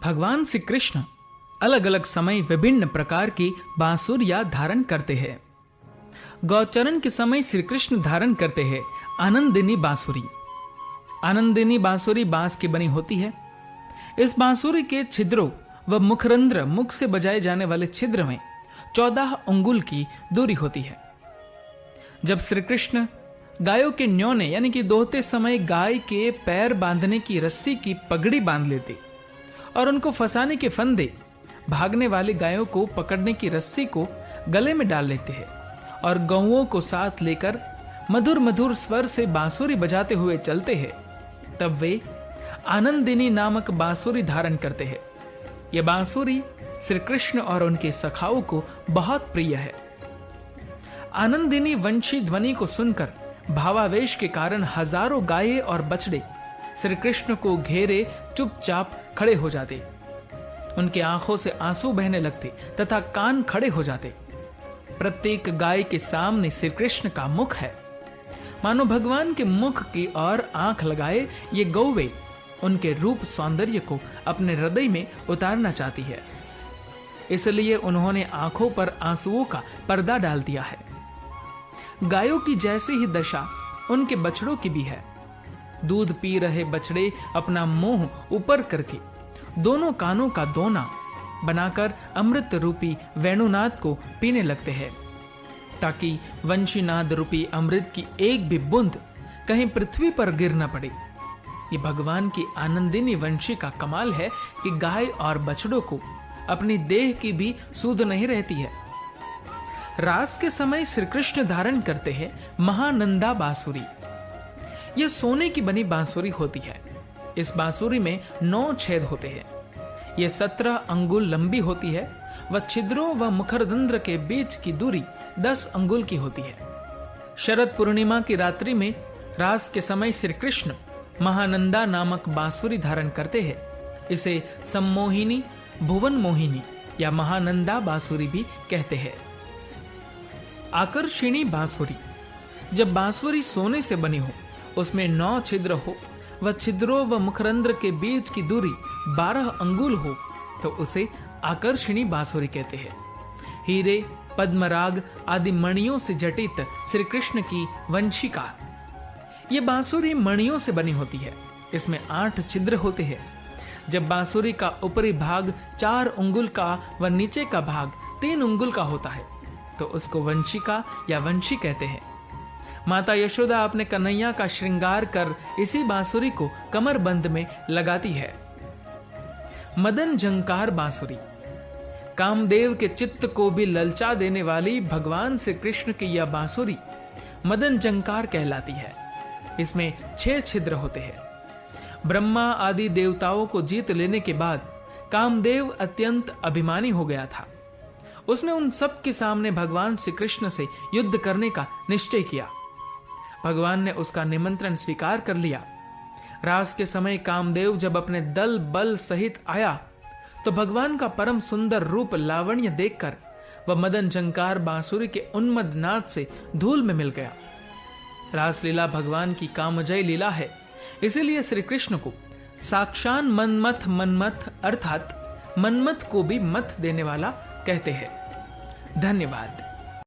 भगवान श्री कृष्ण अलग अलग समय विभिन्न प्रकार की बांसुरियां धारण करते हैं। गौचरण के समय श्री कृष्ण धारण करते हैं आनंदिनी बांसुरी। आनंदिनी बांसुरी बांस की बनी होती है। इस बांसुरी के छिद्रों व मुखरंध्र, मुख से बजाए जाने वाले छिद्र में 14 अंगुल की दूरी होती है। जब श्री कृष्ण गायों के न्योने यानी कि दोहते समय गाय के पैर बांधने की रस्सी की पगड़ी बांध लेते और उनको फंसाने के फंदे भागने वाली गायों को पकड़ने की रस्सी को गले में डाल लेते हैं और गौओं को साथ लेकर मधुर मधुर स्वर से बांसुरी बजाते हुए चलते हैं, तब वे आनंदिनी नामक बांसुरी धारण करते हैं। यह बांसुरी श्री कृष्ण और उनके सखाओं को बहुत प्रिय है। आनंदिनी वंशी ध्वनि को सुनकर भावावेश के कारण हजारों गाये और बछड़े श्री कृष्ण को घेरे चुपचाप खड़े हो जाते। उनके आंखों से आंसू बहने लगते तथा कान खड़े हो जाते। प्रत्येक गाय के सामने श्री कृष्ण का मुख है, मानो भगवान के मुख की ओर आंख लगाए ये गौवे उनके रूप सौंदर्य को अपने हृदय में उतारना चाहती है। इसलिए उन्होंने आंखों पर आंसुओं का पर्दा डाल दिया है। गायों की जैसी ही दशा उनके बछड़ों की भी है। दूध पी रहे बछड़े अपना मुंह ऊपर करके दोनों कानों का दोना बनाकर अमृत रूपी वेणुनाद को पीने लगते हैं, ताकि वंशीनाद रूपी अमृत की एक भी बूंद कहीं पृथ्वी पर गिर न पड़े। ये भगवान की आनंदिनी वंशी का कमाल है कि गाय और बछड़ों को अपनी देह की भी सूध नहीं रहती है। रास के समय श्री कृष्ण धारण करते हैं महानंदा बांसुरी। यह सोने की बनी बांसुरी होती है। इस बांसुरी में 9 छेद होते हैं। यह 17 अंगुल लंबी होती है व छिद्रों व मुखरदंद्र के बीच की दूरी 10 अंगुल की होती है। शरद पूर्णिमा की रात्रि में रास के समय श्री कृष्ण महानंदा नामक बांसुरी धारण करते हैं। इसे सम्मोहिनी, भुवन मोहिनी या महानंदा बांसुरी भी कहते हैं। आकर्षणी बांसुरी, जब बांसुरी सोने से बनी हो, उसमें 9 छिद्र हो व छिद्रों व मुखरंध्र के बीच की दूरी 12 अंगुल हो, तो उसे आकर्षणी बांसुरी कहते हैं। हीरे, पद्मराग आदि मणियों से जटित श्री कृष्ण की वंशिका। यह बांसुरी मणियों से बनी होती है। इसमें 8 छिद्र होते हैं। जब बांसुरी का ऊपरी भाग 4 अंगुल का व नीचे का भाग 3 अंगुल का होता है, तो उसको वंशिका या वंशी कहते हैं। माता यशोदा अपने कन्हैया का श्रृंगार कर इसी बांसुरी को कमरबंद में लगाती है। मदन झंकार बांसुरी, कामदेव के चित्त को भी ललचा देने वाली भगवान श्री कृष्ण की यह बांसुरी मदन झंकार कहलाती है। इसमें 6 छिद्र होते हैं। ब्रह्मा आदि देवताओं को जीत लेने के बाद कामदेव अत्यंत अभिमानी हो गया था। उसने उन सब के सामने भगवान श्री कृष्ण से युद्ध करने का निश्चय किया। भगवान ने उसका निमंत्रण स्वीकार कर लिया। रास के समय कामदेव जब अपने दल बल सहित आया, तो भगवान का परम सुंदर रूप लावण्य देखकर वह मदन झंकार बांसुरी के उन्मद नाद से धूल में मिल गया। रासलीला भगवान की कामजय लीला है, इसीलिए श्री कृष्ण को साक्षान मनमथ अर्थात मनमथ को भी मत देने वाला कहते हैं। धन्यवाद।